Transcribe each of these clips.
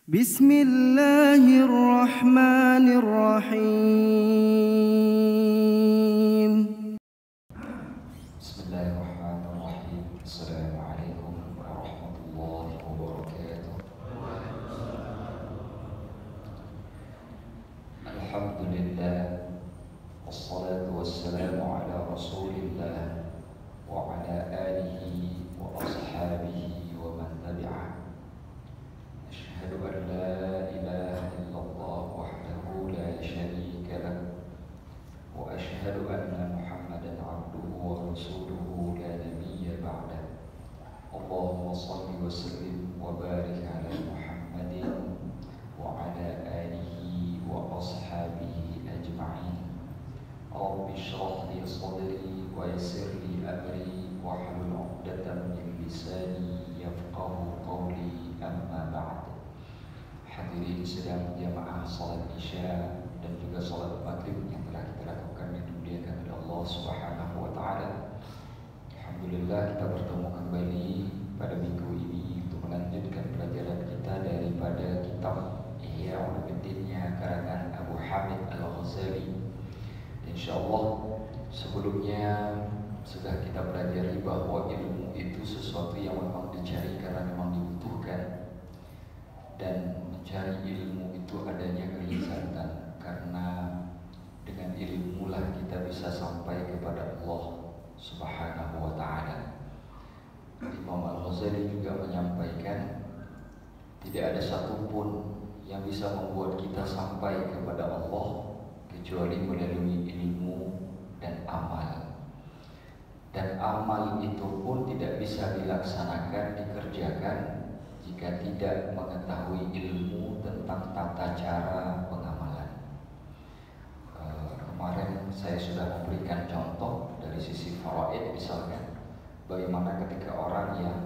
Bismillahirrahmanirrahim. Bismillahirrahmanirrahim. Assalamualaikum warahmatullahi wabarakatuh. Alhamdulillah, wassalatu wassalamu ala rasulillah wa ala alihi wa ashabihi wa man tabi'ah. Ashhadu an la ilaha illallah wahdahu la syarika lah wa ashhadu anna Muhammadan abduhu wa rasuluhu la nabiyya ba'dah. Allahumma salli wa sallim wa barik ala Muhammadin wa ala alihi wa ashabihi ajma'in. Rabbi shrah li sadri wa yassir li amri wa hlul 'uqdatam min lisani yafqahu qawli, amma ba'd. Hadirin sedang jamaah salat Isya dan juga salat Maghrib yang telah kita lakukan dimuliakan oleh Allah Subhanahu wa taala. Alhamdulillah, kita bertemu kembali pada minggu ini untuk melanjutkan pelajaran kita daripada kitab Ihya Ulumuddin karangan Abu Hamid Al-Ghazali. Insyaallah sebelumnya sudah kita pelajari bahwa ilmu itu sesuatu yang memang dicari karena memang dibutuhkan, dan mencari ilmu itu adanya kelezatan, karena dengan ilmu lah kita bisa sampai kepada Allah Subhanahu wa taala. Imam Al-Ghazali juga menyampaikan tidak ada satupun yang bisa membuat kita sampai kepada Allah kecuali melalui ilmu dan amal. Dan amal itu pun tidak bisa dilaksanakan, dikerjakan jika tidak mengetahui ilmu tentang tata cara pengamalan. Kemarin saya sudah memberikan contoh dari sisi faraid, misalkan bagaimana ketika orang yang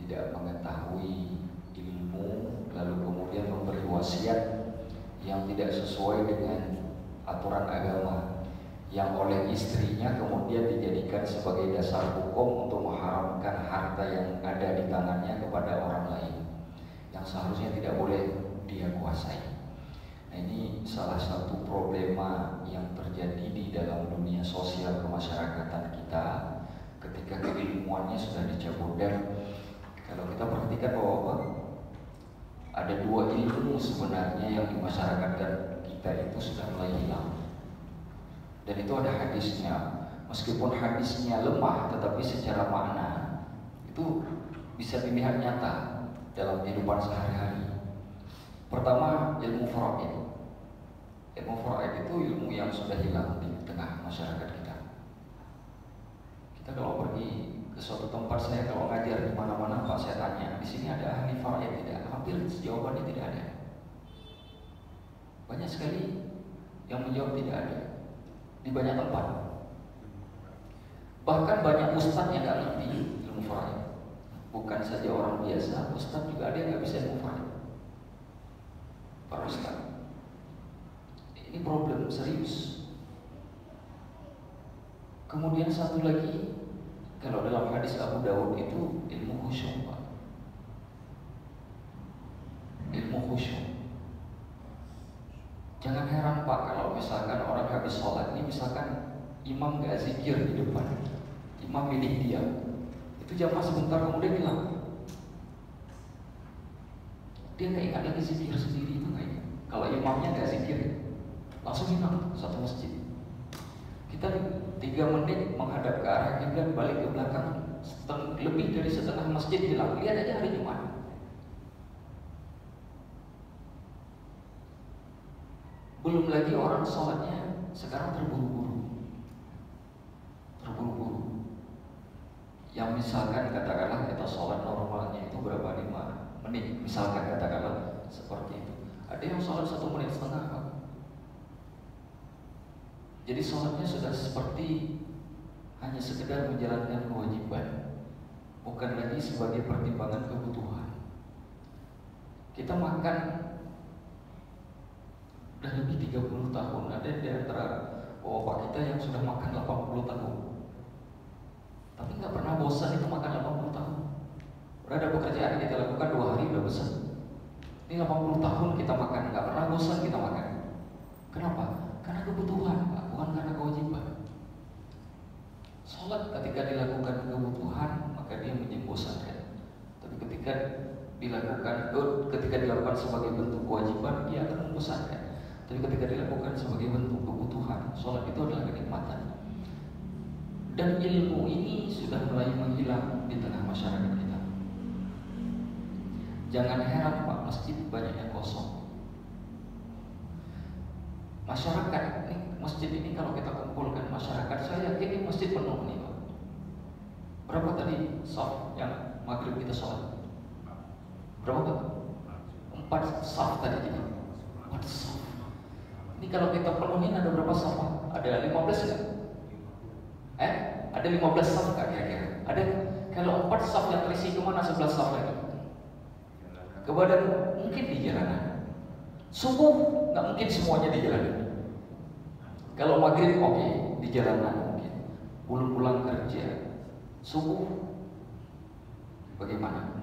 tidak mengetahui ilmu lalu kemudian memberi wasiat yang tidak sesuai dengan aturan agama, yang oleh istrinya kemudian dijadikan sebagai dasar hukum untuk mengharamkan harta yang ada di tangannya kepada orang lain yang seharusnya tidak boleh dia kuasai. Nah, ini salah satu problema yang terjadi di dalam dunia sosial kemasyarakatan kita ketika keilmuannya sudah dicabut. Dan kalau kita perhatikan bahwa ada dua ilmu sebenarnya yang di masyarakat kita itu sudah mulai hilang. Dan itu ada hadisnya. Meskipun hadisnya lemah, tetapi secara makna itu bisa dilihat nyata dalam kehidupan sehari-hari. Pertama, ilmu faraid. Ilmu faraid itu ilmu yang sudah hilang di tengah masyarakat kita. Kita kalau pergi ke suatu tempat, saya kalau ngajar di mana-mana, Pak, saya tanya, di sini ada ahli faraid tidak? Hampir jawabannya tidak ada. Banyak sekali yang menjawab tidak ada. Di banyak tempat. Bahkan banyak ustadz yang nggak ngerti ilmu faraid. Bukan saja orang biasa, ustadz juga ada yang nggak bisa ilmu faraid. Para ustadz. Ini problem serius. Kemudian satu lagi, kalau dalam hadis Abu Dawud itu ilmu khusyuk, Pak. Ilmu khusyuk. Jangan heran, Pak, kalau misalkan orang habis sholat ini, misalkan imam gak zikir di depan, imam milih diam, itu jamaah sebentar kemudian hilang. Dia gak ingat lagi zikir sendiri, itu gak ingat. Kalau imamnya gak zikir, langsung hilang satu masjid. Kita 3 menit menghadap ke arah kiblat, balik ke belakang, lebih dari setengah masjid hilang. Lihat aja hari Jumat. Belum lagi orang sholatnya sekarang terburu-buru. Yang misalkan katakanlah kita sholat normalnya itu berapa, 5 menit, misalkan katakanlah seperti itu. Ada yang sholat 1,5 menit. Jadi sholatnya sudah seperti hanya sekedar menjalankan kewajiban, bukan lagi sebagai pertimbangan kebutuhan. Kita makan udah lebih 30 tahun. Ada di antara bapak kita yang sudah makan 80 tahun, tapi nggak pernah bosan itu makan 80 tahun. Udah ada pekerjaan yang kita lakukan 2 hari udah bosan. Ini 80 tahun kita makan, nggak pernah bosan kita makan. Kenapa? Karena kebutuhan, Pak, bukan karena kewajiban. Sholat ketika dilakukan kebutuhan, maka dia membosankan. Tapi ketika dilakukan sebagai bentuk kewajiban, dia akan membosankan. Tapi ketika dilakukan sebagai bentuk kebutuhan, sholat itu adalah kenikmatan. Dan ilmu ini sudah mulai menghilang di tengah masyarakat kita. Jangan heran Pak, masjid banyak yang kosong. Masyarakat ini, masjid ini kalau kita kumpulkan masyarakat, saya yakin ini masjid penuh nih Pak. Berapa tadi shaf yang maghrib kita sholat? Berapa Pak? 4 shaf tadi kita. 4 shaf. Ini kalau kita penuhin ada berapa shaf Pak? Ada 15 nggak? Ada 15 shaf nggak kira-kira? Ada. Kalau 4 shaf yang terisi kemana 11 shaf lagi? Ke badan, mungkin di jalanan. Subuh nggak mungkin semuanya di jalanan. Kalau maghrib oke, di jalanan mungkin. Pulang kerja. Subuh bagaimana?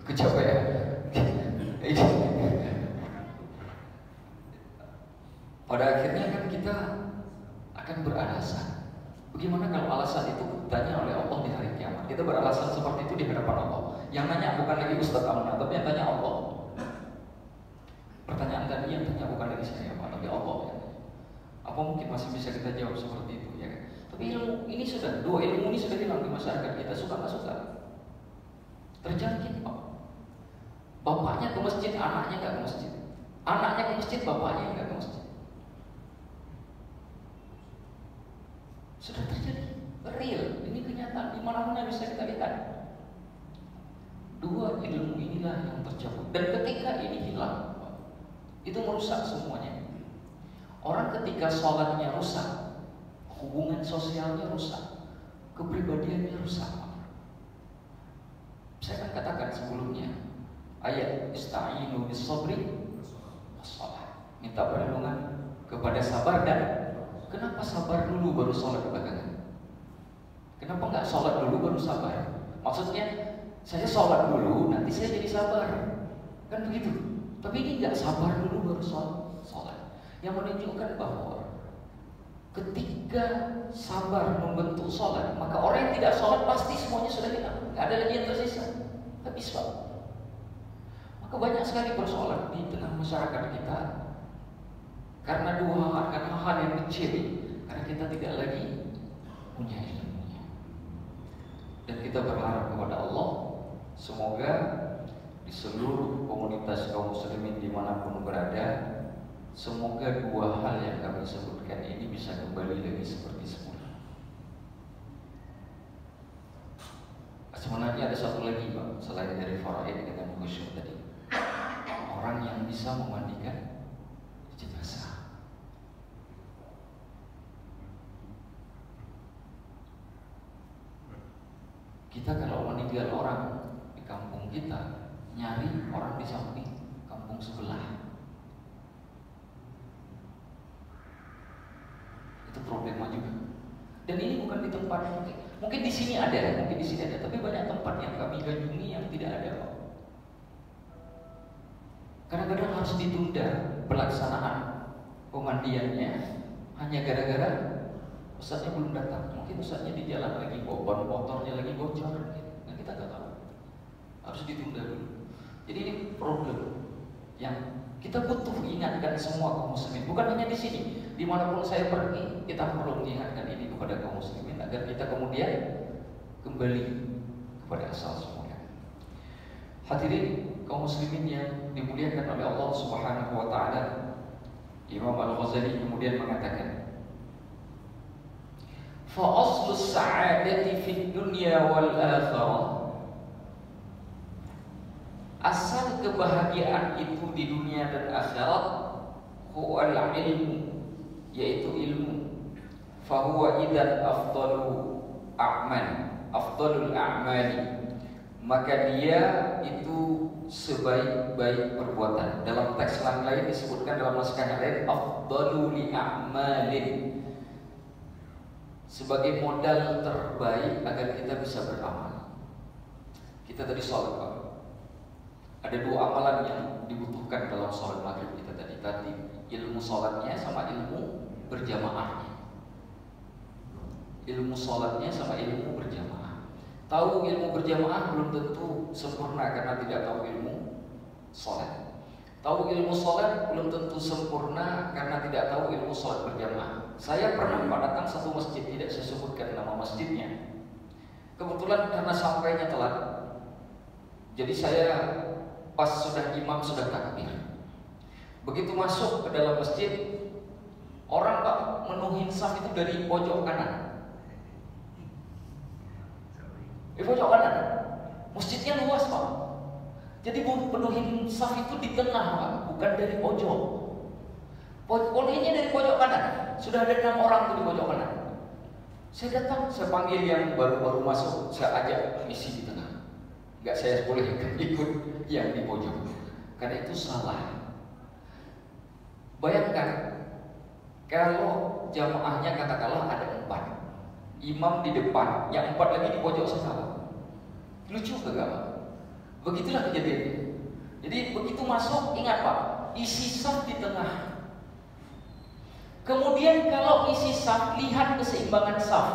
Kecapean. Pada akhirnya kan kita akan beralasan. Bagaimana kalau alasan itu ditanya oleh Allah di hari kiamat? Kita beralasan seperti itu di hadapan Allah. Yang nanya bukan lagi Ustaz Amna, tapi yang tanya Allah. Pertanyaan tadi yang tanya bukan lagi saya Pak, tapi Allah. Apa mungkin masih bisa kita jawab seperti itu ya kan? Tapi ilmu ini sudah, dua ilmu ini sudah hilang di masyarakat kita, suka nggak suka. Terjangkit Pak. Bapaknya ke masjid, anaknya nggak ke masjid. Anaknya ke masjid, bapaknya nggak ke masjid. Sudah terjadi, real. Ini kenyataan di mana-mana bisa kita lihat. Dua ilmu inilah yang tercabut. Dan ketika ini hilang, itu merusak semuanya. Orang ketika sholatnya rusak, hubungan sosialnya rusak, kepribadiannya rusak. Saya akan katakan sebelumnya, ayat ista'inu bis-sabri was-shalah. Minta perlindungan kepada sabar dan kenapa sabar dulu baru sholat belakangan? Kenapa nggak sholat dulu baru sabar? Maksudnya saya sholat dulu, nanti saya jadi sabar, kan begitu? Tapi ini nggak sabar dulu baru sholat. Yang menunjukkan bahwa ketika sabar membentuk sholat, maka orang yang tidak sholat pasti semuanya sudah hilang, nggak ada lagi yang tersisa, habis Pak. Maka banyak sekali persoalan di tengah masyarakat kita karena karena hal yang kecil, karena kita tidak lagi punya ilmunya. Dan kita berharap kepada Allah, semoga di seluruh komunitas kaum muslimin dimanapun berada, semoga dua hal yang kami sebutkan ini bisa kembali lagi seperti semula. Sebenarnya ada satu lagi Pak, selain dari faraid dengan khusyuk tadi. Orang yang bisa memandikan jenazah. Kita kalau meninggal orang di kampung kita, nyari orang di samping kampung sebelah. Itu problema juga. Dan ini bukan di tempat mungkin di sini ada, tapi banyak tempat yang kami kunjungi yang tidak ada. Kadang-kadang harus ditunda pelaksanaan pemandiannya hanya gara-gara ustaznya belum datang. Mungkin ustaznya di jalan lagi, ban motornya lagi bocor, nah kita nggak tahu. Harus ditunda dulu. Jadi ini problem yang kita butuh ingatkan semua kaum muslimin. Bukan hanya di sini, dimanapun saya pergi, kita perlu mengingatkan ini kepada kaum muslimin agar kita kemudian kembali kepada asal semula. Hadirin kaum muslimin yang dimuliakan oleh Allah Subhanahu wa taala, Imam Al-Ghazali kemudian mengatakan, fa aslu sa'adati fid dunya wal akhirah, asal kebahagiaan itu di dunia dan akhirat, huwal ilmu, yaitu ilmu. Fa huwa idzan afdalul a'mali, maka dia itu sebaik-baik perbuatan. Dalam teks lain disebutkan dalam naskah yang lain afdalu li a'malin, sebagai modal terbaik agar kita bisa beramal. Kita tadi sholat Pak, Ada dua amalan yang dibutuhkan dalam sholat maghrib kita tadi, ilmu sholatnya sama ilmu berjamaahnya. Ilmu sholatnya sama ilmu berjamaah. Tahu ilmu berjamaah belum tentu sempurna karena tidak tahu ilmu sholat. Tahu ilmu sholat belum tentu sempurna karena tidak tahu ilmu sholat berjamaah. Saya pernah datang satu masjid, tidak saya sebutkan nama masjidnya. Kebetulan karena sampainya telat, jadi saya pas sudah imam sudah takbir. Begitu masuk ke dalam masjid, orang Pak menuhin saf itu dari pojok kanan. Di pojok kanan. Masjidnya luas Pak. Jadi penuhin saf itu di tengah Pak, bukan dari pojok. Penuhinnya dari pojok kanan. Sudah ada 6 orang tuh di pojok kanan. Saya datang, saya panggil yang baru-baru masuk, saya ajak isi di tengah. Enggak saya boleh ikut yang di pojok. Karena itu salah. Bayangkan kalau jamaahnya katakanlah ada 4, imam di depan, yang 4 lagi di pojok sana. Lucu kagak? Begitulah kejadiannya. Jadi begitu masuk, ingat Pak, isi saf di tengah. Kemudian kalau isi saf, lihat keseimbangan saf.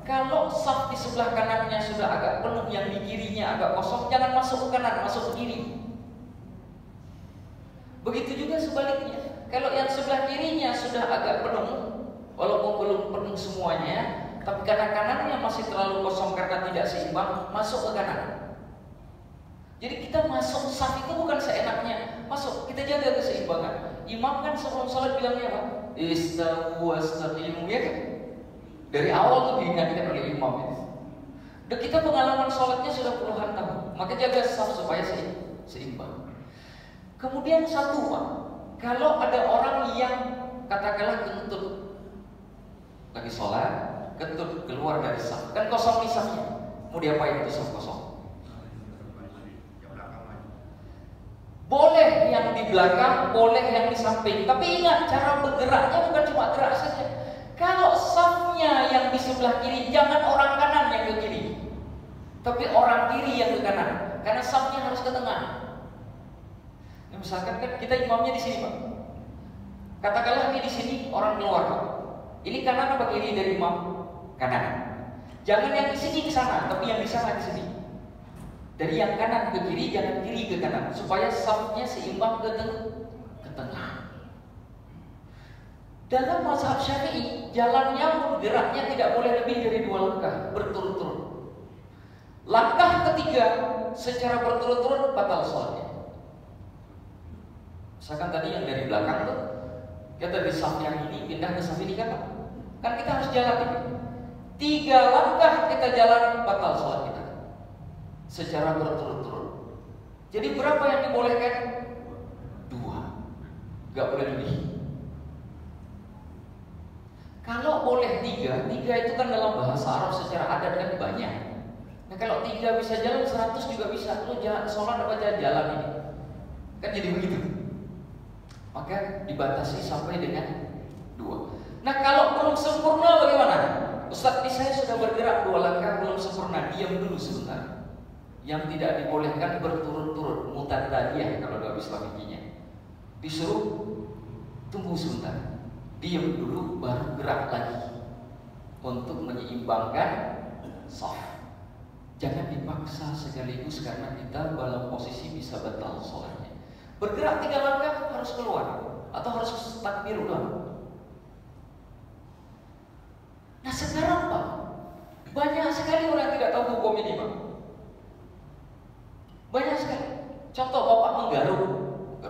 Kalau saf di sebelah kanannya sudah agak penuh, yang di kirinya agak kosong, jangan masuk ke kanan, masuk ke kiri. Begitu juga sebaliknya. Kalau yang sebelah kirinya sudah agak penuh, walaupun belum penuh semuanya, tapi kanan-kanannya masih terlalu kosong karena tidak seimbang, masuk ke kanan. Jadi kita masuk saf itu bukan seenaknya masuk, kita jaga keseimbangan. Imam kan sebelum sholat bilangnya apa? Istawu wastaqimu, ya kan? Dari awal tuh diingatkan oleh imam itu. Dan kita pengalaman sholatnya sudah puluhan tahun, maka jaga saf supaya seimbang. Kemudian satu Pak, kalau ada orang yang katakanlah kentut lagi sholat, kentut keluar dari saf, kan kosong nih safnya, mau diapain itu saf kosong? Boleh yang di belakang, boleh yang di samping. Tapi ingat, cara bergeraknya bukan cuma gerak saja. Kalau safnya yang di sebelah kiri, jangan orang kanan yang ke kiri, tapi orang kiri yang ke kanan. Karena safnya harus ke tengah. Nah, misalkan kan kita imamnya di sini Pak. Katakanlah ini di sini orang keluar Pak. Ini kanan apa kiri dari imam? Kanan. Jangan yang di sini ke sana, tapi yang di sana ke sini. Dari yang kanan ke kiri, jangan kiri ke kanan, supaya safnya seimbang ke tengah. Dalam mazhab Syafi'i, jalannya geraknya tidak boleh lebih dari 2 langkah berturut-turut. Langkah ketiga secara berturut-turut batal sholatnya. Misalkan tadi yang dari belakang tuh, kita dari saf yang ini pindah ke saf ini kan kita harus jalan ini. 3 langkah kita jalan, batal sholat kita secara berturut-turut. Jadi berapa yang dibolehkan? 2, gak boleh lebih. Kalau boleh 3 itu kan dalam bahasa Arab secara adat kan banyak. Nah kalau 3 bisa jalan, 100 juga bisa. Lu jalan sholat apa jalan ini? Kan jadi begitu. Maka dibatasi sampai dengan 2. Nah kalau belum sempurna bagaimana? Ustaz, ini saya sudah bergerak 2 langkah belum sempurna, diam dulu sebentar. Yang tidak dibolehkan berturut-turut, mutadadiyah kalau dalam Islam intinya. Disuruh tunggu sebentar, diam dulu baru gerak lagi untuk menyeimbangkan shaf. Jangan dipaksa sekaligus karena kita dalam posisi bisa batal sholatnya. Bergerak 3 langkah harus keluar atau harus takbir ulang. Nah sekarang Pak, banyak sekali orang tidak tahu hukum ini Pak. Banyak sekali. Contoh bapak menggaruk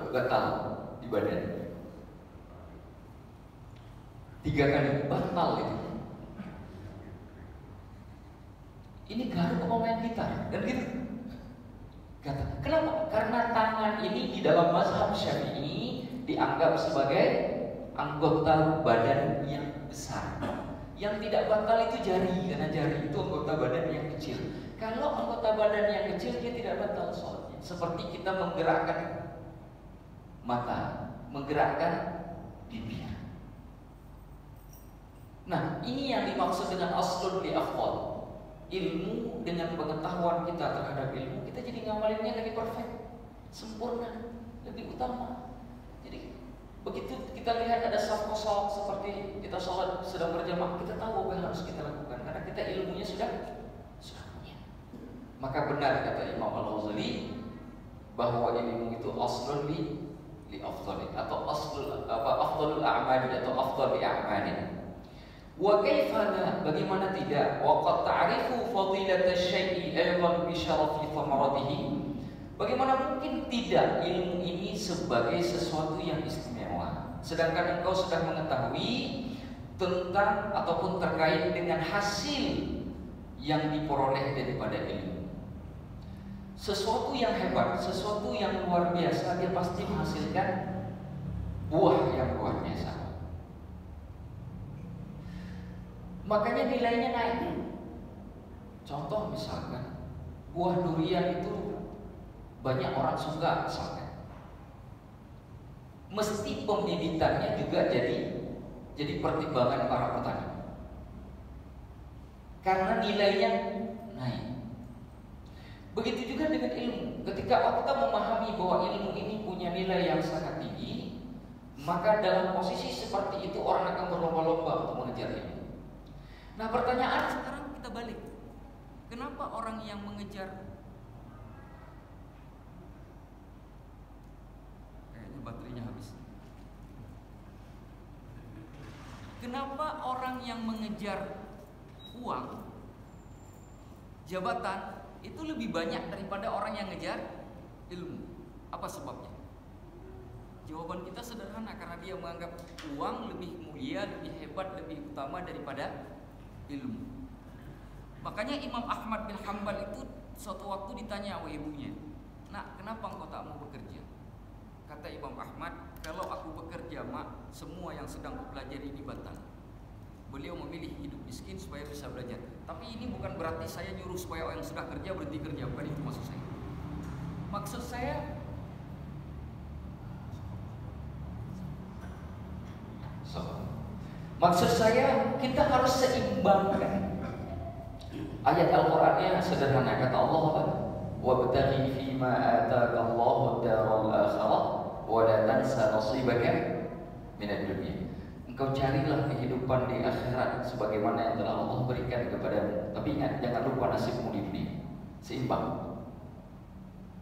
gatal di badan 3 kali, batal itu. Ini garuk apa main gitar dan gitu. Kata, kenapa? Karena tangan ini di dalam mazhab Syafi'i dianggap sebagai anggota badan yang besar. Yang tidak batal itu jari, karena jari itu anggota badan yang kecil. Kalau anggota badan yang kecil dia tidak batal sholatnya. Seperti kita menggerakkan mata, menggerakkan bibir. Nah, ini yang dimaksud dengan aslun li afdal. Ilmu dengan pengetahuan kita terhadap ilmu, kita jadi ngamalinnya lagi perfect. sempurna, lebih utama. Jadi begitu kita lihat ada saf kosong seperti kita sholat sedang berjamaah, kita tahu apa yang harus kita lakukan karena kita ilmunya sudah punya. Maka benar kata Imam Al-Ghazali bahwa ilmu itu aslun li afdali atau afdalul a'mali atau afdal li a'mali. Wa kaifa la, bagaimana tidak, wa qad ta'rifu fadilat asy-syai'i aydan bi syarafi thamaratihi. Bagaimana mungkin tidak ilmu ini sebagai sesuatu yang istimewa, sedangkan engkau sudah mengetahui tentang ataupun terkait dengan hasil yang diperoleh daripada ilmu. Sesuatu yang hebat, sesuatu yang luar biasa, dia pasti menghasilkan buah yang luar biasa. Makanya nilainya naik. Contoh misalkan buah durian itu banyak orang suka misalkan. Mesti pembibitannya juga jadi pertimbangan para petani. Karena nilainya naik. Begitu juga dengan ilmu. Ketika kita memahami bahwa ilmu ini punya nilai yang sangat tinggi, maka dalam posisi seperti itu orang akan berlomba-lomba untuk mengejar ilmu. Nah, pertanyaan sekarang kita balik. Kenapa orang yang mengejar, kayaknya baterainya habis. Kenapa orang yang mengejar uang, jabatan itu lebih banyak daripada orang yang ngejar ilmu? Apa sebabnya? Jawaban kita sederhana, karena dia menganggap uang lebih mulia, lebih hebat, lebih utama daripada ilmu. Makanya Imam Ahmad bin Hanbal itu suatu waktu ditanya oleh ibunya, "Nak, kenapa engkau tak mau bekerja?" Kata Imam Ahmad, "Kalau aku bekerja, mak, semua yang sedang kupelajari ini batal." Beliau memilih hidup miskin supaya bisa belajar. Tapi ini bukan berarti saya nyuruh supaya orang yang sudah kerja berhenti kerja, bukan itu maksud saya. Maksud saya, kita harus seimbangkan. Ayat Al-Qur'annya sederhana, kata Allah apa? "Wabtaghi fima ataka Allahu ad-daral akhirah wa la tansa nasibaka minad dunya." Engkau carilah kehidupan di akhirat sebagaimana yang telah Allah berikan kepadamu. Tapi ingat, jangan lupa nasibmu di dunia. Seimbang.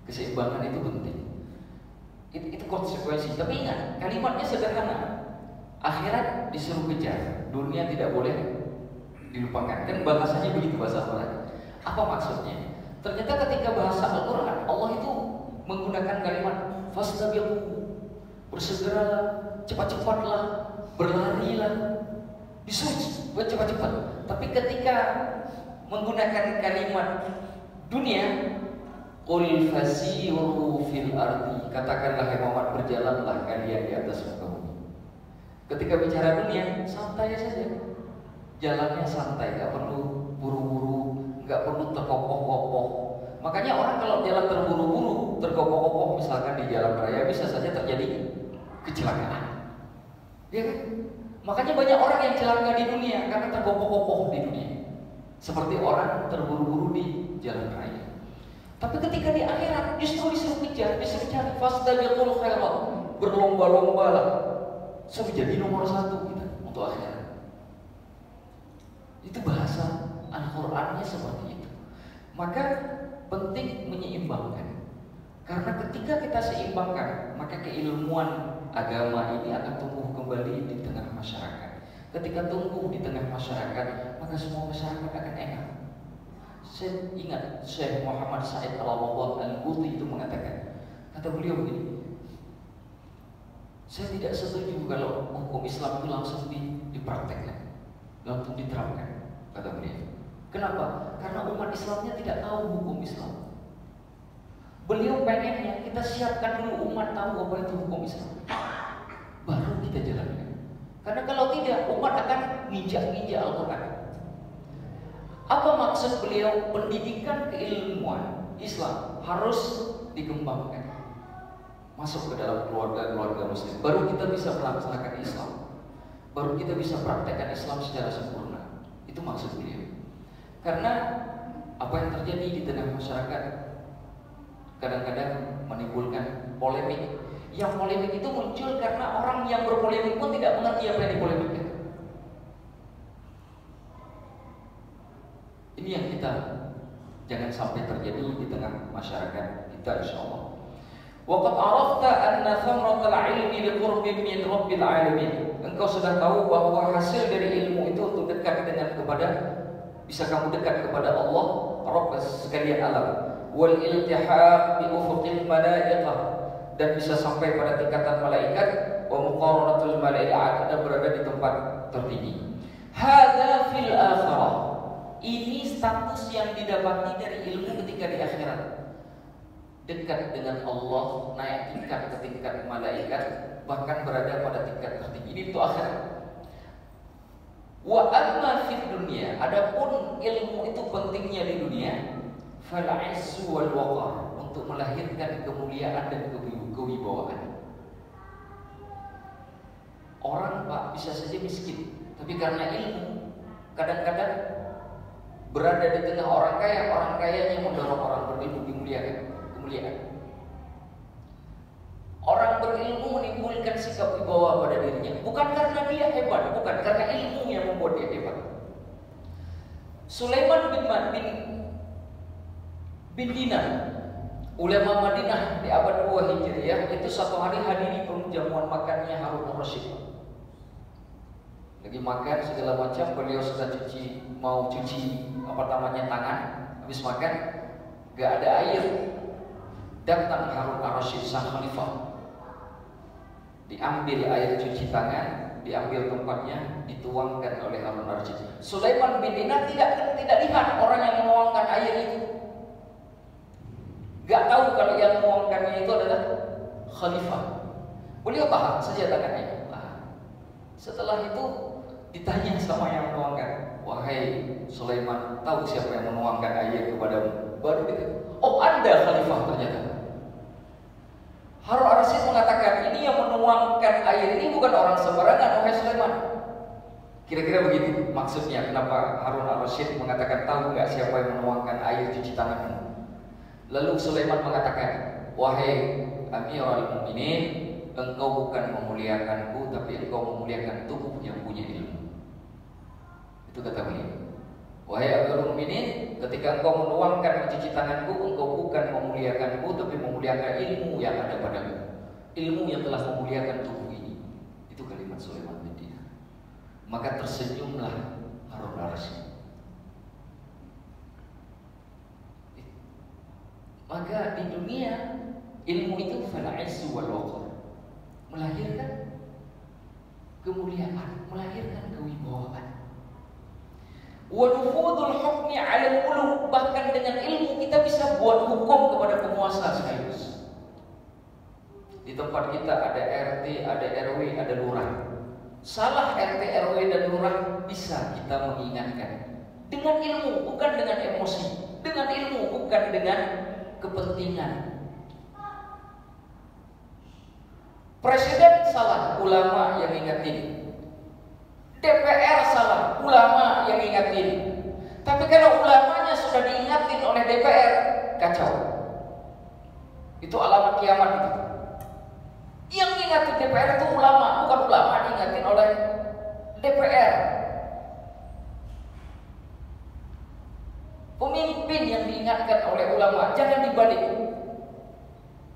Keseimbangan itu penting. Itu konsekuensi. Tapi ingat, kalimatnya sederhana. Akhirat disuruh kejar, dunia tidak boleh dilupakan. Kan bahasanya begitu, bahasa Al-Quran. Apa maksudnya? Ternyata ketika bahasa Al-Quran, Allah itu menggunakan kalimat fastabiqu, bersegeralah, cepat-cepatlah, berlarilah, disuruh buat cepat-cepat. Tapi ketika menggunakan kalimat dunia, qul fasiru fil ardi, katakanlah hai Muhammad, berjalanlah kalian di atas muka bumi. Ketika bicara dunia, santai saja, jalannya santai, nggak perlu buru-buru, nggak perlu terkopoh-kopoh. Makanya orang kalau jalan terburu-buru, terkopoh-kopoh, misalkan di jalan raya, bisa saja terjadi kecelakaan. Ya kan? Makanya banyak orang yang celaka di dunia karena terkopoh-kopoh di dunia. Seperti orang terburu-buru di jalan raya. Tapi ketika di akhirat justru disuruh kejar, disuruh cari fastabiqul khairat, berlomba-lombalah sampai jadi nomor 1 kita untuk akhirat. Itu bahasa Al-Qur'annya seperti itu. Maka penting menyeimbangkan. Karena ketika kita seimbangkan, maka keilmuan agama ini akan tumbuh kembali di tengah masyarakat. Ketika tumbuh di tengah masyarakat, maka semua masyarakat akan enak. Saya ingat Syekh Muhammad Said Al-Quti itu mengatakan, kata beliau begini, saya tidak setuju kalau hukum Islam itu langsung dipraktekkan, langsung diterapkan, kata beliau. Kenapa? Karena umat Islamnya tidak tahu hukum Islam. Beliau pengennya kita siapkan dulu umat tahu apa itu hukum Islam, baru kita jalankan. Karena kalau tidak, umat akan nginjak-nginjak Al-Quran. Apa maksud beliau? Pendidikan keilmuan Islam harus dikembangkan, masuk ke dalam keluarga-keluarga Muslim. Baru kita bisa melaksanakan Islam, baru kita bisa praktekkan Islam secara sempurna. Itu maksud beliau. Karena apa yang terjadi di tengah masyarakat, kadang-kadang menimbulkan polemik. Yang polemik itu muncul karena orang yang berpolemik pun tidak mengerti apa yang dipolemikkan. Ini yang kita jangan sampai terjadi di tengah masyarakat kita, insyaallah. Waqad arafta anna thamratal ilmi liqurbin min rabbil alamin. Engkau sudah tahu bahwa hasil dari ilmu itu untuk dekat dengan kepada, bisa kamu dekat kepada Allah, Rabb sekalian alam. Wal iltihaq bi ufuqil malaikah, dan bisa sampai pada tingkatan malaikat. Wa muqaranatul malaikah, dan berada di tempat tertinggi. Hadza fil akhirah. Ini status yang didapati dari ilmu ketika di akhirat. Dekat dengan Allah, naik tingkat ke tingkat malaikat, bahkan berada pada tingkat tertinggi. Ini itu akhirat. Wa amma fid dunya, adapun ilmu itu pentingnya di dunia, fal izzu wal waqar, untuk melahirkan kemuliaan dan kewibawaan. Orang Pak bisa saja miskin, tapi karena ilmu kadang-kadang berada di tengah orang kayanya mendorong orang berilmu dimuliakan, kemuliaan. Orang berilmu menimbulkan sikap wibawa pada dirinya, bukan karena dia hebat, bukan karena ilmu yang membuat dia hebat. Sulaiman bin Dinar, ulama Madinah di abad 2 Hijriah, itu satu hari hadiri perjamuan makannya Harun ar-Rasyid. Lagi makan segala macam, beliau sudah mau cuci tangan, habis makan gak ada air. Datang Harun ar-Rasyid sang khalifah, diambil air cuci tangan, diambil tempatnya, dituangkan oleh Harun ar-Rasyid. Sulaiman bin Dinar tidak lihat orang yang menuangkan air itu, gak tahu kalau yang menuangkannya itu adalah khalifah. Beliau tahan saja tangannya. Setelah itu ditanya sama yang menuangkan, wahai Sulaiman, tahu siapa yang menuangkan air kepadamu? Baru gitu, oh Anda khalifah ternyata. Harun ar-Rasyid mengatakan, ini yang menuangkan air ini bukan orang sembarangan, wahai Sulaiman. Kira-kira begitu maksudnya, kenapa Harun ar-Rasyid mengatakan, tahu nggak siapa yang menuangkan air cuci tanganmu? Lalu Sulaiman mengatakan, wahai Amirul Mukminin, engkau bukan memuliakanku, tapi engkau memuliakan tubuh yang punya ilmu. Itu kata beliau. Wahai Amirul Mukminin, ketika engkau menuangkan mencuci tanganku, engkau bukan memuliakanku, tapi memuliakan ilmu yang ada padamu, ilmu yang telah memuliakan tubuh ini. Itu kalimat Sulaiman bin Dinar. Maka tersenyumlah Harun ar-Rasyid. Maka di dunia ilmu itu fal izzu wal waqar, melahirkan kemuliaan, melahirkan kewibawaan. Wa nufudul hukmi 'ala al-muluk, bahkan dengan ilmu kita bisa buat hukum kepada penguasa sekaligus. Di tempat kita ada RT, ada RW, ada lurah. Salah RT, RW dan lurah bisa kita mengingatkan dengan ilmu, bukan dengan emosi. Dengan ilmu, bukan dengan kepentingan. Presiden salah, ulama yang ingatin. DPR salah, ulama yang ingatin. Tapi kalau ulamanya sudah diingatin oleh DPR, kacau. Itu alamat kiamat itu. Yang ingatin DPR itu ulama, bukan ulama diingatin oleh DPR. Pemimpin yang diingatkan oleh ulama, jangan dibalik.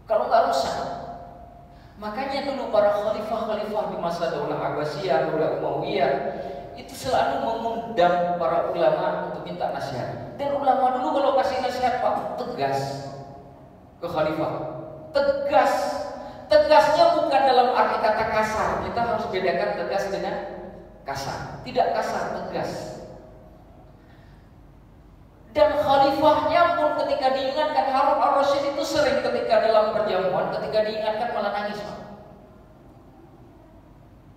Kalau nggak rusak. Makanya dulu para khalifah-khalifah di masa Daulah Abbasiyah, Daulah Umayyah itu selalu mengundang para ulama untuk minta nasihat. Dan ulama dulu kalau kasih nasihat Pak, tegas ke khalifah. Tegas. Tegasnya bukan dalam arti kata kasar. Kita harus bedakan tegas dengan kasar. Tidak kasar, tegas. Dan khalifahnya pun ketika diingatkan, Harun ar-Rasyid itu sering ketika dalam perjamuan, ketika diingatkan malah nangis.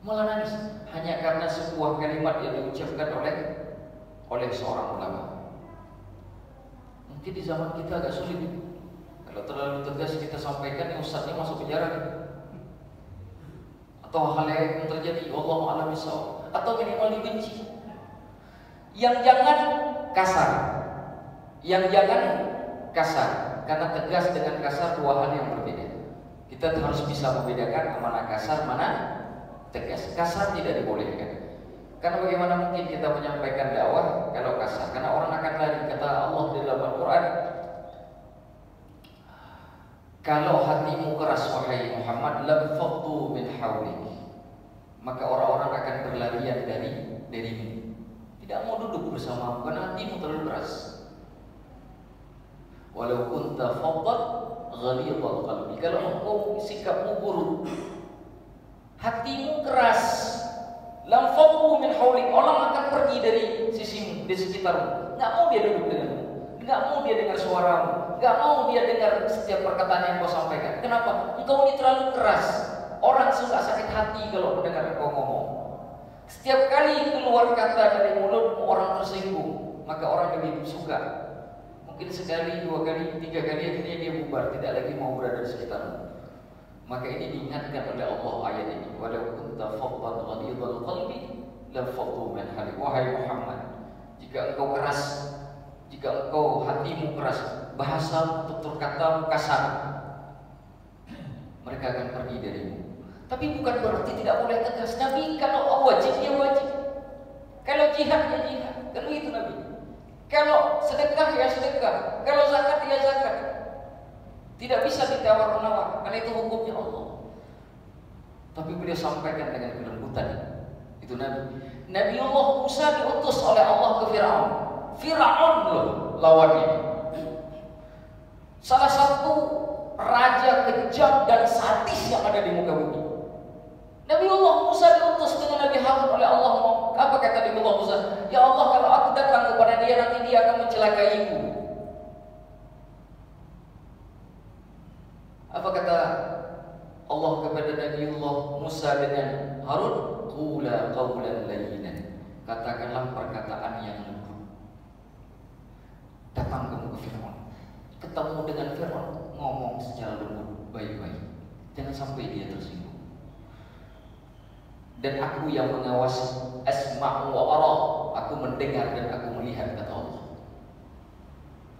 Malah nangis hanya karena sebuah kalimat yang diucapkan oleh seorang ulama. Mungkin di zaman kita agak sulit. Kalau terlalu tegas kita sampaikan, ya ustaznya masuk penjara. Atau hal yang terjadi, wallahu a'lam bishawab, atau minimal dibenci. Yang jangan kasar. Yang jangan kasar. karena tegas dengan kasar dua hal yang berbeda. Kita harus bisa membedakan mana kasar, mana tegas. Kasar tidak dibolehkan. Karena bagaimana mungkin kita menyampaikan dakwah kalau kasar? Karena orang akan lari. Kata Allah di dalam Al-Quran, kalau hatimu keras wahai Muhammad, lam faddu min hawlik, maka orang-orang akan berlarian darimu. Tidak mau duduk bersamamu karena hatimu terlalu keras. Walau kunta faddan ghalidhal qalbi, kalau engkau sikapmu buruk, hatimu keras, lam faddu min hawlik, orang akan pergi dari sisimu, di sekitarmu. Enggak mau dia duduk denganmu, enggak mau dia dengar suaramu, enggak mau dia dengar setiap perkataan yang kau sampaikan. Kenapa? Engkau ini terlalu keras. Orang suka sakit hati kalau mendengar engkau ngomong. Setiap kali keluar kata dari mulut orang tersinggung, maka orang lebih suka. Mungkin sekali, dua kali, tiga kali, akhirnya dia bubar, tidak lagi mau berada di sekitarmu. Maka ini diingatkan oleh Allah ayat ini. Walau kunta faddan ghalidhal qalbi lam faddu min hawlik. Wahai Muhammad, jika engkau keras, jika engkau hatimu keras, bahasa tutur katamu kasar, mereka akan pergi darimu. Tapi bukan berarti tidak boleh tegas. Nabi kalau wajib, dia wajib. Kalau jihad, ya jihad. Kan begitu Nabi. Kalau sedekah, ya sedekah. Kalau zakat, ya zakat. Tidak bisa ditawar-menawar, karena itu hukumnya Allah. Tapi beliau sampaikan dengan kelembutan. Itu Nabi. Nabi Allah Musa diutus oleh Allah ke Fir'aun. Fir'aun loh lawannya. Salah satu raja kejam dan sadis yang ada di muka bumi. Nabi Allah Musa diutus dengan Nabi Harun oleh Allah. Apa kata Nabi Allah Musa? Ya Allah, kalau aku datang kepada dia, nanti dia akan mencelakaiku. Apa kata Allah kepada Nabi Allah Musa dengan Harun? Qula qawlan layyinan, katakanlah perkataan yang lembut. Datang kamu ke Fir'aun, ketemu dengan Fir'aun, ngomong secara lembut, baik-baik, jangan sampai dia tersinggung. Dan aku yang mengawasi, asma'u wa ara, aku mendengar dan aku melihat, kata Allah.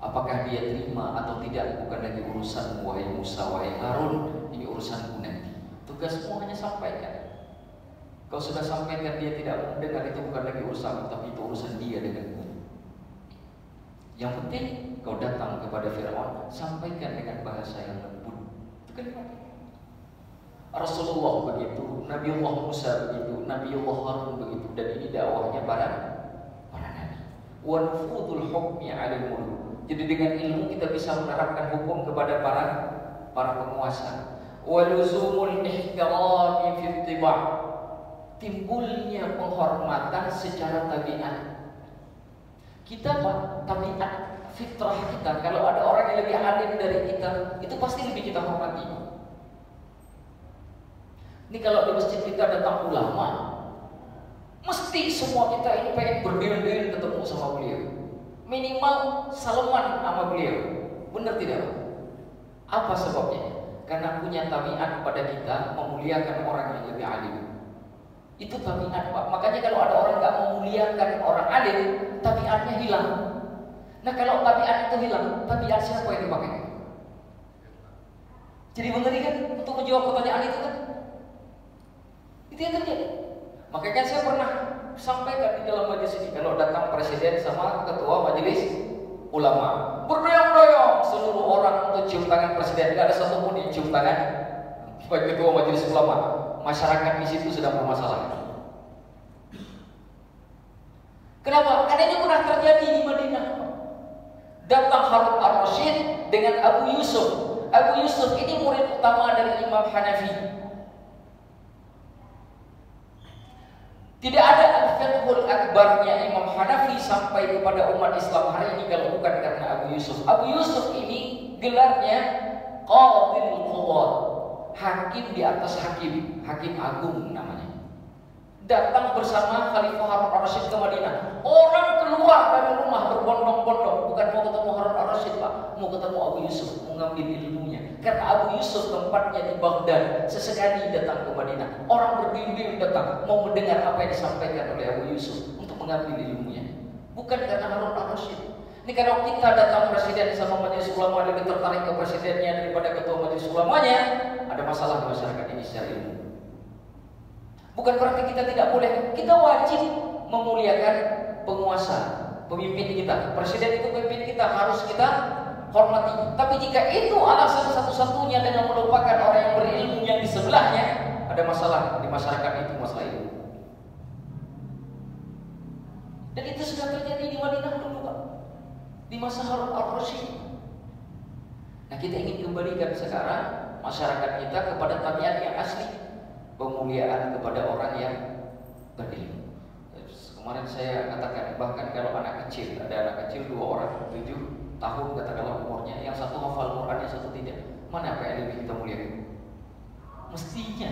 Apakah dia terima atau tidak, bukan lagi urusan wahai Musa, wahai Harun, ini urusanku nanti. Tugasmu hanya sampaikan. Kau sudah sampaikan dia tidak mendengar, itu bukan lagi urusan, tapi itu urusan dia denganmu. Yang penting kau datang kepada Fir'aun, sampaikan dengan bahasa yang lembut. Itu kan Rasulullah begitu, Nabi Allah Musa begitu, Nabi Allah Harun begitu. Dan ini dakwahnya para nabi. Wa nufudul hukmi 'alal muluk. Jadi dengan ilmu kita bisa menerapkan hukum kepada para penguasa. Wa luzumul ihtirami fi ittiba'. Timbulnya penghormatan secara tabiat. Kita tabiat fitrah kita, kalau ada orang yang lebih alim dari kita, itu pasti lebih kita hormati. Ini kalau di masjid kita datang ulama, mesti semua kita ini pengen berdiri-diri ketemu sama beliau. Minimal salaman sama beliau. Benar tidak? Apa sebabnya? Karena punya tabiat pada kita memuliakan orang yang lebih alim. Itu tabiat, Pak. Makanya kalau ada orang nggak memuliakan orang alim, tabiatnya hilang. Nah kalau tabiat itu hilang, tabiat siapa yang dipakai? Jadi mengerikan untuk menjawab pertanyaan itu kan? Itu yang terjadi. Makanya saya pernah sampaikan di dalam majelis ini, kalau datang presiden sama ketua majelis ulama, berdoyong-doyong seluruh orang untuk cium tangan presiden, tidak ada satupun yang cium tangan sebagai ketua majelis ulama. Masyarakat di situ sedang bermasalah. Kenapa? Karena ini pernah terjadi di Madinah. Datang Harun ar-Rasyid dengan Abu Yusuf. Abu Yusuf ini murid utama dari Imam Hanafi. Tidak ada al-fiqhul akbarnya Imam Hanafi sampai kepada umat Islam hari ini kalau bukan karena Abu Yusuf. Abu Yusuf ini gelarnya Qadil Quwat, hakim di atas hakim, hakim agung namanya. Datang bersama Khalifah Harun ar-Rasyid ke Madinah. Orang keluar dari rumah berbondong-bondong, bukan mau ketemu Harun ar-Rasyid, Pak, mau ketemu Abu Yusuf, mau ngambil ilmunya. Karena Abu Yusuf tempatnya di Baghdad, sesekali datang ke Madinah. Orang berdiri-diri datang mau mendengar apa yang disampaikan oleh Abu Yusuf untuk mengambil ilmunya. Bukan karena Harun ar-Rasyid. Ini kalau kita datang presiden sama majelis ulama lebih tertarik ke presidennya daripada ketua majelis ulamanya, ada masalah di masyarakat ini secara ilmu. Bukan berarti kita tidak boleh, kita wajib memuliakan penguasa, pemimpin kita. Presiden itu pemimpin kita, harus kita hormati. Tapi jika itu alasan satu-satunya dengan melupakan orang yang berilmu yang di sebelahnya, ada masalah di masyarakat itu, masalah ilmu. Dan itu sudah terjadi di Madinah dulu, Pak, di masa Harun al-Rasyid. Nah, kita ingin kembalikan sekarang masyarakat kita kepada tabiat yang asli, pemuliaan kepada orang yang berilmu. Kemarin saya katakan, bahkan kalau anak kecil, ada anak kecil 2 orang, 7 tahun katakanlah umurnya, yang satu hafal Quran, yang satu tidak, mana apa yang lebih kita muliakan? Mestinya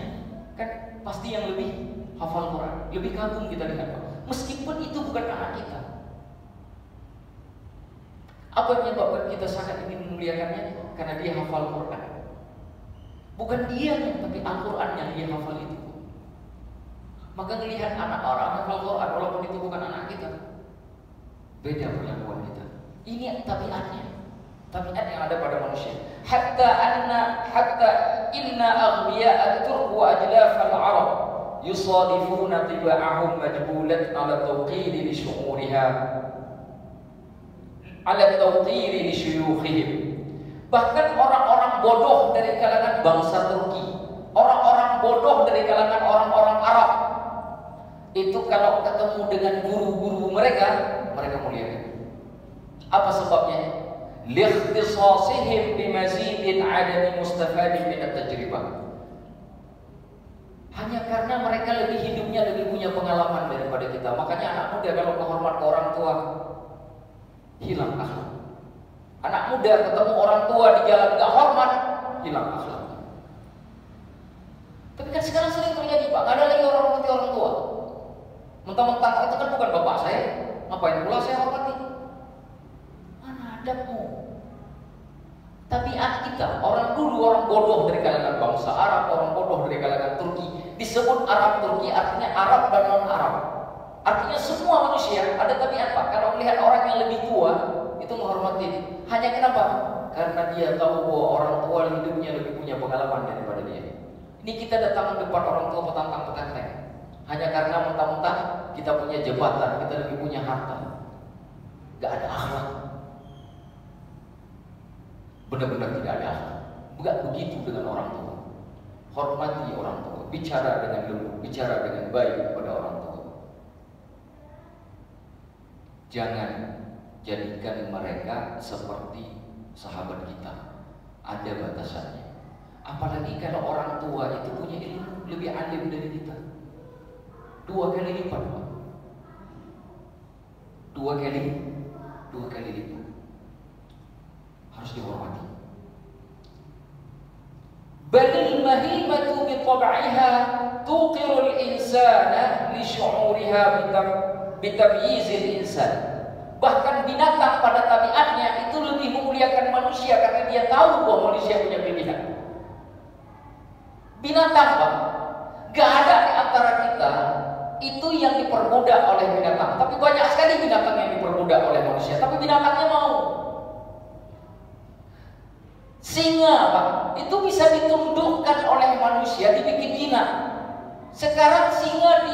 kan pasti yang lebih hafal Quran, lebih kagum kita lihat, meskipun itu bukan anak kita. Apa yang menyebabkan kita sangat ingin memuliakannya? Karena dia hafal Quran. Bukan dia, tapi Al-Quran yang dia hafal itu. Maka melihat anak orang hafal Quran, walaupun itu bukan anak kita, beda perlakuan kita. Ini tabiatnya, tabiat yang ada pada manusia. Hatta inna aghbiya at-turk wa ajlaf al-arab yusadifuna tiba'ahum majbulat ala tawqiri li syu'uriha, ala tawqiri li syuyukhihim. Bahkan orang-orang bodoh dari kalangan bangsa Turki, orang-orang bodoh dari kalangan orang-orang Arab, itu kalau ketemu dengan guru-guru mereka muliakan. Apa sebabnya? Liikhtisasihim bimazidin adami mustafadin min at-tajribah. Hanya karena mereka lebih hidupnya, lebih punya pengalaman daripada kita. Makanya anak muda kalau menghormat ke orang tua, hilang akhlak. Anak muda ketemu orang tua di jalan gak hormat, hilang akhlak. Tapi kan sekarang sering terjadi, Pak, gak ada lagi orang hormati orang tua. Mentang-mentang itu kan bukan bapak saya, ngapain pula saya hormati? Mana adabmu? Tabiat kita, orang dulu, orang bodoh dari kalangan bangsa Arab, orang bodoh dari kalangan Turki, disebut Arab Turki, artinya Arab dan non-Arab. Artinya semua manusia ada tabiat, Pak. Kalau melihat orang yang lebih tua, itu menghormati. Hanya kenapa? Karena dia tahu bahwa orang tua hidupnya lebih punya pengalaman daripada dia. Ini kita datang depan orang tua petantang-petantang hanya karena mentah-mentah kita punya jabatan, kita lebih punya harta. Gak ada akhlak. Benar-benar tidak ada akhlak. Bukan begitu dengan orang tua. Hormati orang tua, bicara dengan lembut, bicara dengan baik kepada orang tua. Jangan jadikan mereka seperti sahabat kita. Ada batasannya. Apalagi kalau orang tua itu punya ilmu lebih alim dari kita. 2 kali lipat, Pak. 2 kali lipat. Harus dihormati. Balil mahimatu bi tab'iha tuqirul insana li syu'uriha bi tamyizil insan. Bahkan binatang pada tabiatnya itu lebih memuliakan manusia karena dia tahu bahwa manusia punya pilihan. Binatang, Pak, gak ada di antara kita itu yang diperbudak oleh binatang. Tapi banyak sekali binatang yang diperbudak oleh manusia. Tapi binatangnya mau. Singa, Pak, itu bisa ditundukkan oleh manusia, dibikin jinak. Sekarang singa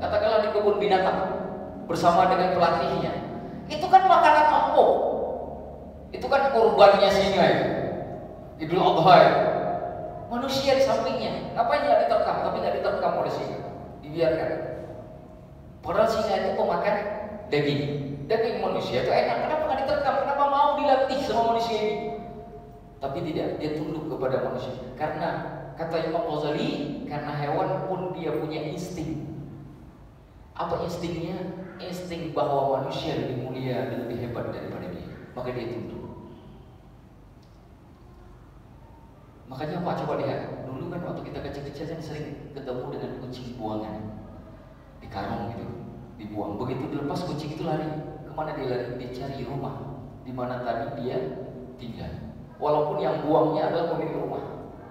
katakanlah di kebun binatang bersama dengan pelatihnya. Itu kan makanan empuk. Itu kan kurbannya singa itu. Idul Adha itu. Manusia di sampingnya, ngapain nggak diterkam? Tapi nggak diterkam oleh singa, dibiarkan. Padahal singa itu pemakan daging manusia itu enak. Kenapa nggak diterkam? Kenapa mau dilatih sama manusia ini? Tapi tidak, dia tunduk kepada manusia. Karena kata Imam Ghazali, karena hewan pun dia punya insting. Apa instingnya? Insting bahwa manusia lebih mulia dan lebih hebat daripada dia. Maka dia tunduk. Makanya Pak, coba lihat, dulu kan waktu kita kecil-kecil kan sering ketemu dengan kucing buangan di karung gitu, dibuang. Begitu dilepas kucing itu lari, kemana dia lari? Dia cari rumah di mana tadi dia tinggal. Walaupun yang buangnya adalah pemilik rumah,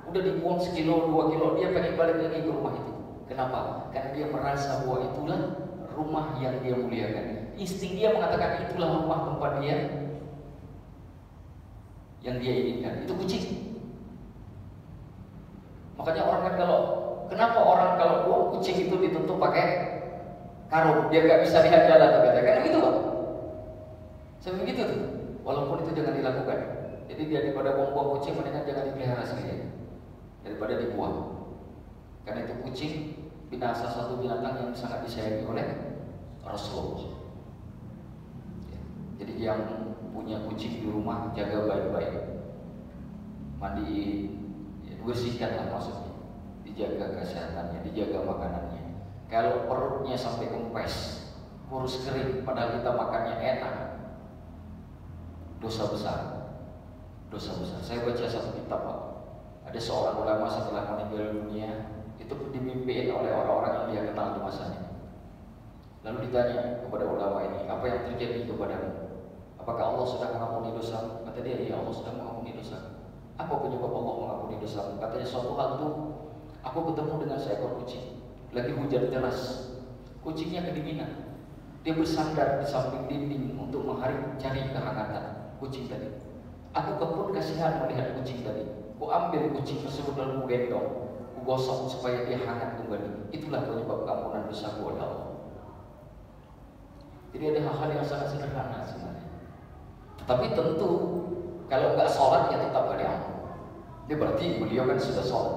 udah dibuang 1 kilo, 2 kilo, dia pengen balik lagi ke rumah itu. Kenapa? Karena dia merasa bahwa itulah rumah yang dia muliakan. insting dia mengatakan itulah rumah tempat dia yang dia inginkan. Itu kucing. Makanya orang kan kenapa orang kalau buang kucing itu ditutup pakai karung, dia nggak bisa lihat jalan, kan begitu Pak? Saya begitu tuh. Walaupun itu jangan dilakukan. Jadi dia daripada buang-buang kucing, mendingan jangan dipelihara sekalian daripada dibuang. Karena itu kucing binasa, satu binatang yang sangat disayangi oleh Rasulullah. Jadi yang punya kucing di rumah jaga baik-baik, mandiin, bersihkanlah maksudnya, dijaga kesehatannya, dijaga makanannya. Kalau perutnya sampai kempes, kurus kering, padahal kita makannya enak, dosa besar, dosa besar. Saya baca satu kitab Pak, ada seorang ulama setelah meninggal dunia itu dimimpiin oleh orang-orang yang dia kenal di masanya. Lalu ditanya kepada ulama ini, apa yang terjadi kepadamu? Apakah Allah sudah mengampuni dosa? Kata dia, iya Allah sudah mengampuni dosa. Apa penyebab Allah mengampuni dosa? Katanya suatu waktu aku ketemu dengan seekor kucing, lagi hujan deras, kucingnya kedinginan, dia bersandar di samping dinding untuk cari kehangatan kucing tadi. Aku pun kasihan melihat kucing tadi. Ku ambil kucing tersebut lalu ku gendong, ku gosok supaya dia hangat kembali. Itulah penyebab ampunan dosaku oleh Allah. Jadi ada hal-hal yang sangat sederhana sebenarnya. Tapi tentu kalau nggak sholat ya tetap gak diampun. Dia berarti beliau kan sudah sholat.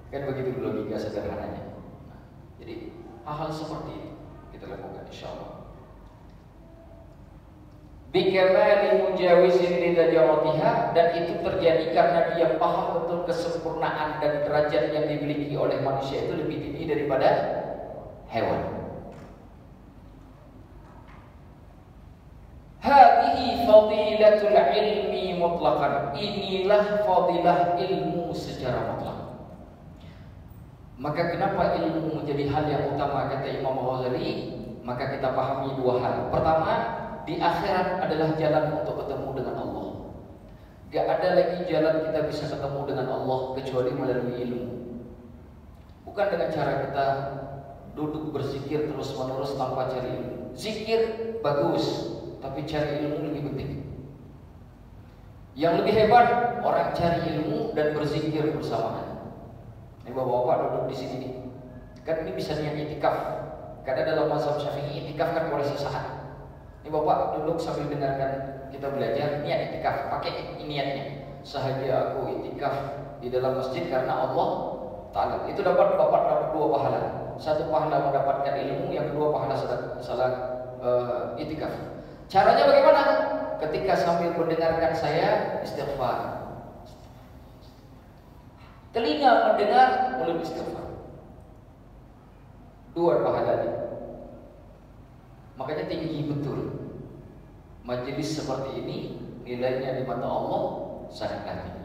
Kan begitu logika sederhananya. Jadi hal-hal seperti itu kita lakukan insyaallah. Bikamali mujawizin lidajaratiha, dan itu terjadi karena dia paham betul kesempurnaan dan derajat yang dimiliki oleh manusia itu lebih tinggi daripada hewan. Hadhihi fadilatul ilmi mutlaqan. Inilah fadilah ilmu secara mutlak. Maka kenapa ilmu menjadi hal yang utama kata Imam Ghazali? Maka kita pahami dua hal. Pertama, di akhirat adalah jalan untuk ketemu dengan Allah. Gak ada lagi jalan kita bisa ketemu dengan Allah kecuali melalui ilmu. Bukan dengan cara kita duduk berzikir terus-menerus tanpa cari ilmu. Zikir bagus, tapi cari ilmu lebih penting. Yang lebih hebat orang cari ilmu dan berzikir bersamaan. Ini bapak-bapak duduk di sini nih. Kan ini bisa niat itikaf. Karena dalam mazhab Syafi'i itikaf kan boleh sesaat. Ini bapak duduk sambil dengarkan kita belajar niat itikaf. Pakai niatnya. Sahaja aku itikaf di dalam masjid karena Allah Ta'ala. Itu bapak dapat dua pahala. Satu pahala mendapatkan ilmu, yang kedua pahala salat itikaf. Caranya bagaimana? Ketika sambil mendengarkan saya istighfar. Telinga mendengar, mulut istighfar. Dua pahalanya. Makanya tinggi betul. Majelis seperti ini nilainya di mata Allah sangatlah tinggi.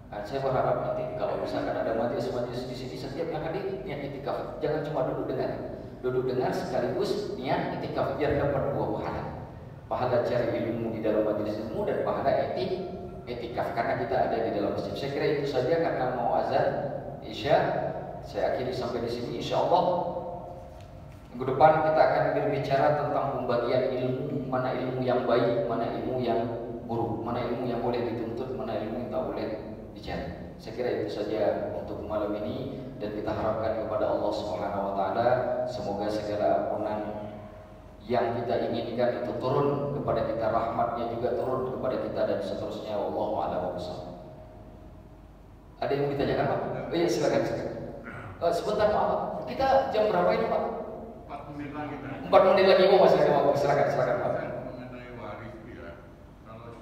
Nah, saya berharap nanti kalau misalkan ada majelis di sini, setiap yang hadir niat itikaf. Jangan cuma duduk dengar sekaligus niat itikaf biar dapat dua pahala. Pahala cari ilmu di dalam majelis ilmu dan pahala itikaf karena kita ada di dalam masjid. Saya kira itu saja karena mau azan Isya. Saya akhiri sampai di sini. Insyaallah minggu depan kita akan berbicara tentang pembagian ilmu, mana ilmu yang baik, mana ilmu yang buruk, mana ilmu yang boleh dituntut, mana ilmu yang tak boleh dicari. Saya kira itu saja untuk malam ini, dan kita harapkan kepada Allah Subhanahu wa taala semoga segala ampunan yang kita inginkan itu turun kepada kita, rahmatnya juga turun kepada kita dan seterusnya. Wallahu a'lam bishawab. Ada yang mau ditanyakan Pak? Oh iya silakan. Sebentar Pak, kita jam berapa ini Pak? 4 menit lagi. 4 menit lagi. Oh masih ada waktu. Silakan Pak. Mengenai waris ya, kalau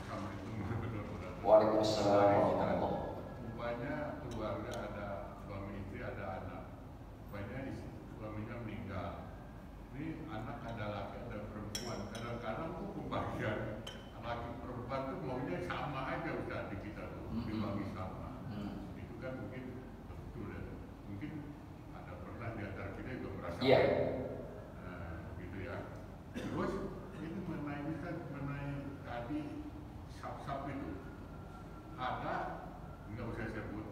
sama itu benar-benar. Waalaikumsalam warahmatullahi. Rupanya keluarga ada suami istri, ada anak. Rupanya suaminya meninggal. Ini anak ada laki ada perempuan. Kadang-kadang tuh pembagian laki perempuan tuh maunya sama aja udah di kita tuh dibagi sama. Itu kan mungkin betul ya. Mungkin ada pernah di antara kita juga merasa. Iya. Gitu ya. Terus ini mengenai tadi sap-sap itu ada nggak usah sebut.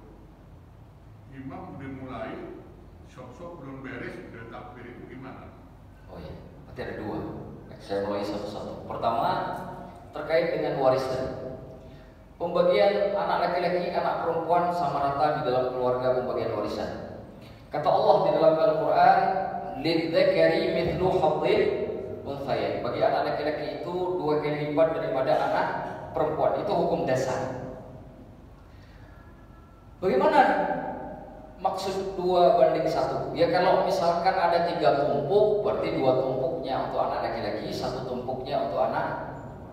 Imam udah mulai sok-sok belum beres udah takbir itu gimana? Oh ya, berarti ada dua. Saya mulai satu-satu. Pertama, terkait dengan warisan. Pembagian anak laki-laki, anak perempuan sama rata di dalam keluarga pembagian warisan. Kata Allah di dalam Al-Quran, "Lidzakari mithlu hadzil unthayain." Bagi anak laki-laki itu 2 kali lipat daripada anak perempuan. Itu hukum dasar. Bagaimana maksud 2:1? Ya kalau misalkan ada 3 tumpuk, berarti 2 tumpuknya untuk anak laki-laki, 1 tumpuknya untuk anak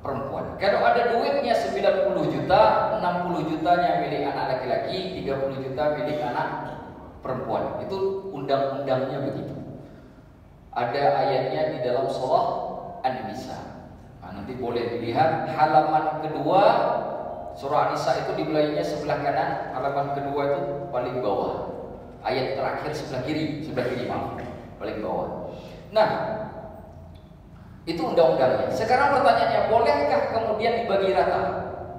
perempuan. Kalau ada duitnya 90 juta, 60 jutanya milik anak laki-laki, 30 juta milik anak perempuan. Itu undang-undangnya begitu. Ada ayatnya di dalam surah An-Nisa. Nah, nanti boleh dilihat halaman kedua surah An-Nisa itu dimulainya sebelah kanan, halaman kedua itu paling bawah. Ayat terakhir sebelah kiri maaf, paling bawah. Nah, itu undang-undangnya. Sekarang pertanyaannya, bolehkah kemudian dibagi rata?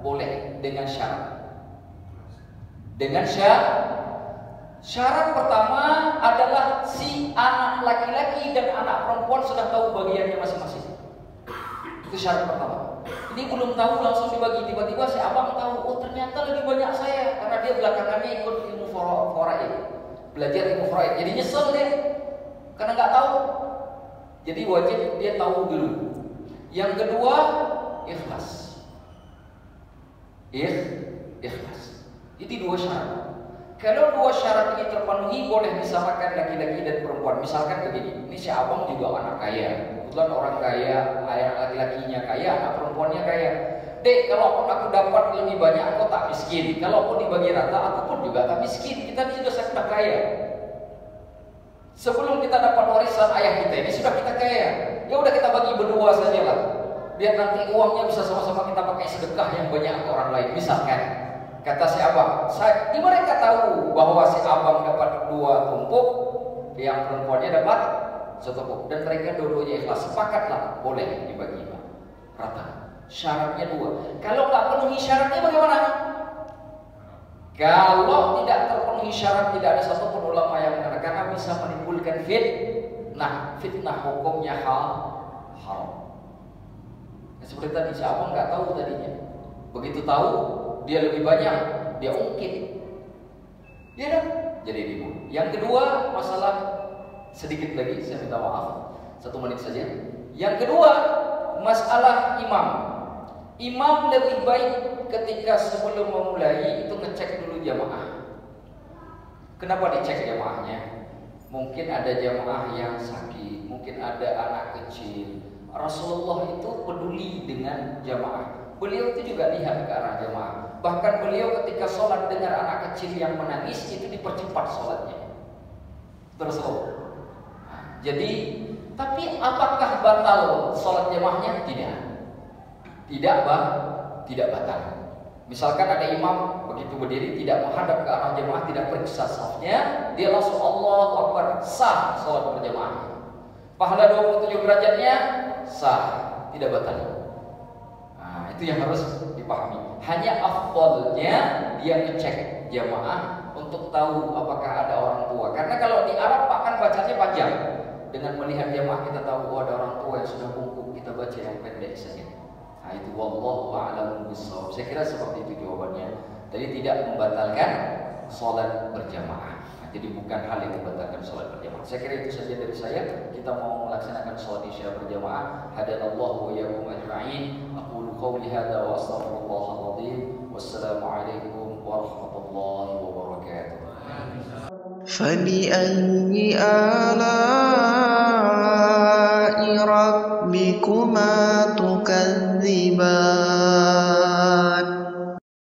Boleh, dengan syarat. Dengan syarat pertama adalah si anak laki-laki dan anak perempuan sudah tahu bagiannya masing-masing. Itu syarat pertama. Ini belum tahu langsung dibagi, tiba-tiba si abang tahu, oh ternyata lebih banyak saya, karena dia belakangannya ikut ilmu faraid, belajar ilmu faraid. Jadi nyesel dia karena nggak tahu. Jadi wajib dia tahu dulu. Yang kedua, ikhlas. Ikhlas. Itu 2 syarat. Kalau 2 syarat ini terpenuhi, boleh disamakan laki-laki dan perempuan. Misalkan begini, ini si abang juga anak kaya, kebetulan orang kaya, ayah laki-lakinya kaya, anak perempuannya kaya. Dek, kalaupun aku dapat lebih banyak, aku tak miskin. Kalaupun dibagi rata, aku pun juga tak miskin. Kita juga sudah kaya. Sebelum kita dapat warisan ayah kita ini sudah kita kaya. Ya udah kita bagi berdua sajalah. Biar nanti uangnya bisa sama-sama kita pakai sedekah yang banyak ke orang lain. Misalkan kata si abang, di mereka tahu bahwa si abang dapat 2 tumpuk, yang perempuannya dapat 1 tumpuk, dan mereka dua-duanya ikhlas. Sepakatlah boleh dibagi rata. Syaratnya 2. Kalau nggak penuhi syaratnya bagaimana? Kalau tidak terpenuhi syarat, tidak ada satupun ulama yang mengatakan, karena bisa menimbulkan fitnah hukumnya haram. Seperti tadi, siapa nggak tahu tadinya. Begitu tahu, dia lebih banyak, dia ungkit. Ya kan? Jadi dibunuh. Yang kedua, masalah sedikit lagi, saya minta maaf, 1 menit saja. Yang kedua, masalah imam. Imam lebih baik ketika sebelum memulai itu ngecek dulu jamaah. Kenapa dicek jamaahnya? Mungkin ada jamaah yang sakit, mungkin ada anak kecil. Rasulullah itu peduli dengan jamaah. Beliau itu juga lihat ke arah jamaah. Bahkan beliau ketika sholat dengar anak kecil yang menangis, itu dipercepat sholatnya. Terus jadi, tapi apakah batal sholat jamaahnya? Tidak batal. Misalkan ada imam begitu berdiri tidak menghadap ke arah jemaah, tidak periksa safnya, dia langsung Allahu Akbar, sah sholat berjamaah. Pahala 27 derajatnya sah, tidak batal. Nah, itu yang harus dipahami. Hanya afdalnya dia ngecek jamaah untuk tahu apakah ada orang tua. Karena kalau di Arab kan bacanya panjang. Dengan melihat jamaah kita tahu ada orang tua yang sudah bungkuk, kita baca yang pendek saja. Nah, itu wallahu a'lam bishawab. Saya kira seperti itu jawabannya. Jadi tidak membatalkan sholat berjamaah. Nah, jadi bukan hal yang membatalkan sholat berjamaah. Saya kira itu saja dari saya. Kita mau melaksanakan sholat isya berjamaah. Hadanallahu wa iyyakum ajma'in. Aqulu qawli hadza wa astaghfirullahal azim. Wassalamualaikum warahmatullahi wabarakatuh. فبأي آلاء ربكما تكذبان